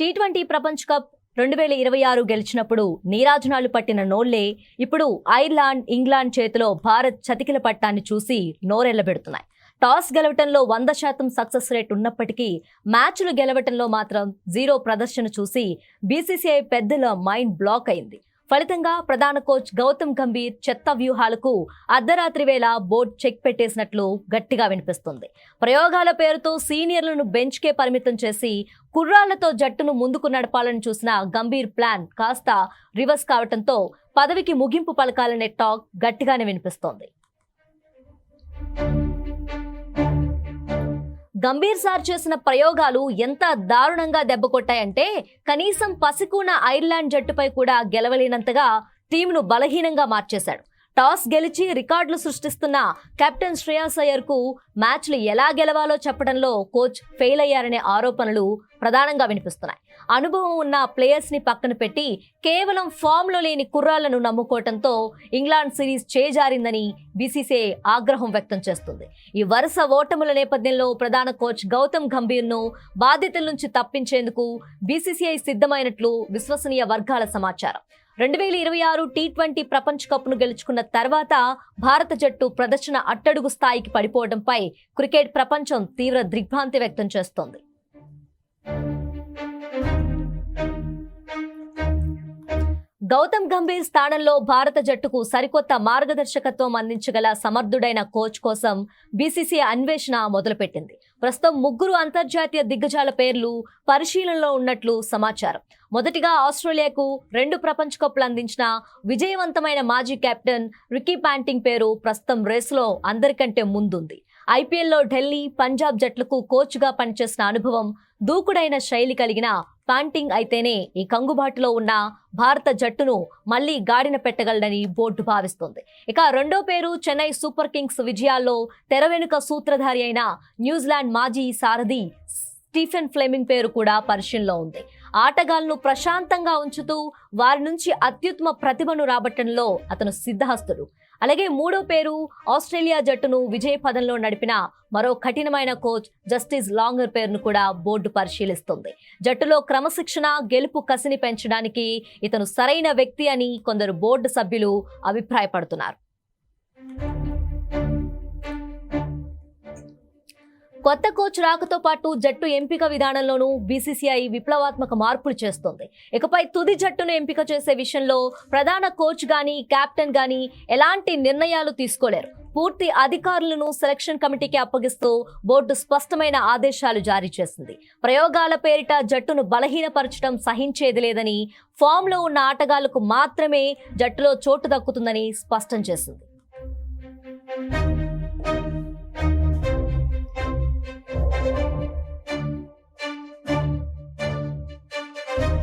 T20 ప్రపంచ cup 2026 గెలిచినప్పుడు నీరాజనాలు పట్టిన నోళ్లే ఇప్పుడు ఐర్లాండ్, ఇంగ్లాండ్ చేతిలో భారత్ చతికిల పట్టాన్ని చూసి నోరెళ్లబెడుతున్నాయి. టాస్ గెలవటంలో 100% సక్సెస్ రేట్ ఉన్నప్పటికీ మ్యాచ్లు గెలవటంలో మాత్రం 0 ప్రదర్శన చూసి బీసీసీఐ పెద్దల మైండ్ బ్లాక్ అయింది. ఫలితంగా ప్రధాన కోచ్ గౌతమ్ గంభీర్ చెత్త వ్యూహాలకు అర్ధరాత్రి వేళ బోర్డు చెక్ పెట్టేసినట్లు గట్టిగా వినిపిస్తుంది. ప్రయోగాల పేరుతో సీనియర్లను బెంచ్కే పరిమితం చేసి కుర్రాళ్లతో జట్టును ముందుకు నడపాలని చూసిన గంభీర్ ప్లాన్ కాస్త రివర్స్ కావడంతో పదవికి ముగింపు పలకాలనే టాక్ గట్టిగానే వినిపిస్తోంది. గంభీర్ సార్ చేసిన ప్రయోగాలు ఎంత దారుణంగా దెబ్బకొట్టాయంటే కనీసం పసికూన ఐర్లాండ్ జట్టుపై కూడా గెలవలేనంతగా టీంను బలహీనంగా మార్చేశాడు. టాస్ గెలిచి రికార్డులు సృష్టిస్తున్న కెప్టెన్ శ్రేయాస్ అయ్యర్కు మ్యాచ్లు ఎలా గెలవాలో చెప్పడంలో కోచ్ ఫెయిల్ అయ్యారనే ఆరోపణలు ప్రధానంగా వినిపిస్తున్నాయి. అనుభవం ఉన్న ప్లేయర్స్ ని పక్కన పెట్టి కేవలం ఫామ్లో లేని కుర్రాళ్లను నమ్ముకోవడంతో ఇంగ్లాండ్ సిరీస్ చేజారిందని బీసీసీఐ ఆగ్రహం వ్యక్తం చేస్తుంది. ఈ వరుస ఓటముల నేపథ్యంలో ప్రధాన కోచ్ గౌతమ్ గంభీర్ను బాధ్యతల నుంచి తప్పించేందుకు బీసీసీఐ సిద్ధమైనట్లు విశ్వసనీయ వర్గాల సమాచారం. 2026 టీ20 ప్రపంచ కప్ను గెలుచుకున్న తర్వాత భారత జట్టు ప్రదర్శన అట్టడుగు స్థాయికి పడిపోవడంపై క్రికెట్ ప్రపంచం తీవ్ర దిగ్భ్రాంతి వ్యక్తం చేస్తోంది. గౌతమ్ గంభీర్ స్థానంలో భారత జట్టుకు సరికొత్త మార్గదర్శకత్వం అందించగల సమర్థుడైన కోచ్ కోసం బీసీసీఐ అన్వేషణ మొదలుపెట్టింది. ప్రస్తుతం 3 అంతర్జాతీయ దిగ్గజాల పేర్లు పరిశీలనలో ఉన్నట్లు సమాచారం. మొదటిగా ఆస్ట్రేలియాకు 2 ప్రపంచ కప్లు అందించిన విజయవంతమైన మాజీ కెప్టెన్ రికీ పాంటింగ్ పేరు ప్రస్తుతం రేసులో అందరికంటే ముందుంది. ఐపీఎల్లో ఢిల్లీ, పంజాబ్ జట్లకు కోచ్గా పనిచేసిన అనుభవం, దూకుడైన శైలి కలిగిన పాంటింగ్ అయితేనే ఈ కంగుబాటులో ఉన్న భారత జట్టును మళ్లీ గాడిన పెట్టగలడని బోర్డు భావిస్తోంది. ఇక రెండో పేరు చెన్నై సూపర్ కింగ్స్ విజయాల్లో తెర వెనుక సూత్రధారి అయిన న్యూజిలాండ్ మాజీ సారథి స్టీఫెన్ ఫ్లెమింగ్ పేరు కూడా పరిశీలనలో ఉంది. ఆటగాళ్లను ప్రశాంతంగా ఉంచుతూ వారి నుంచి అత్యుత్తమ ప్రతిభను రాబట్టడంలో అతను సిద్ధహస్తుడు. అలాగే మూడో పేరు ఆస్ట్రేలియా జట్టును విజయ పదంలో నడిపిన మరో కఠినమైన కోచ్ జస్టిస్ లాంగర్ పేరును కూడా బోర్డు పరిశీలిస్తుంది. జట్టులో క్రమశిక్షణ, గెలుపు కసిని పెంచడానికి ఇతను సరైన వ్యక్తి అని కొందరు బోర్డు సభ్యులు అభిప్రాయపడుతున్నారు. కొత్త కోచ్ రాకతో పాటు జట్టు ఎంపిక విధానంలోనూ బీసీసీఐ విప్లవాత్మక మార్పులు చేస్తోంది. ఇకపై తుది జట్టును ఎంపిక చేసే విషయంలో ప్రధాన కోచ్ గానీ, కెప్టెన్ గానీ ఎలాంటి నిర్ణయాలు తీసుకోలేరు. పూర్తి అధికారులను సెలక్షన్ కమిటీకి అప్పగిస్తూ బోర్డు స్పష్టమైన ఆదేశాలు జారీ చేసింది. ప్రయోగాల పేరిట జట్టును బలహీనపరచడం సహించేది లేదని, ఫామ్లో ఉన్న ఆటగాళ్లకు మాత్రమే జట్టులో చోటు దక్కుతుందని స్పష్టం చేసింది.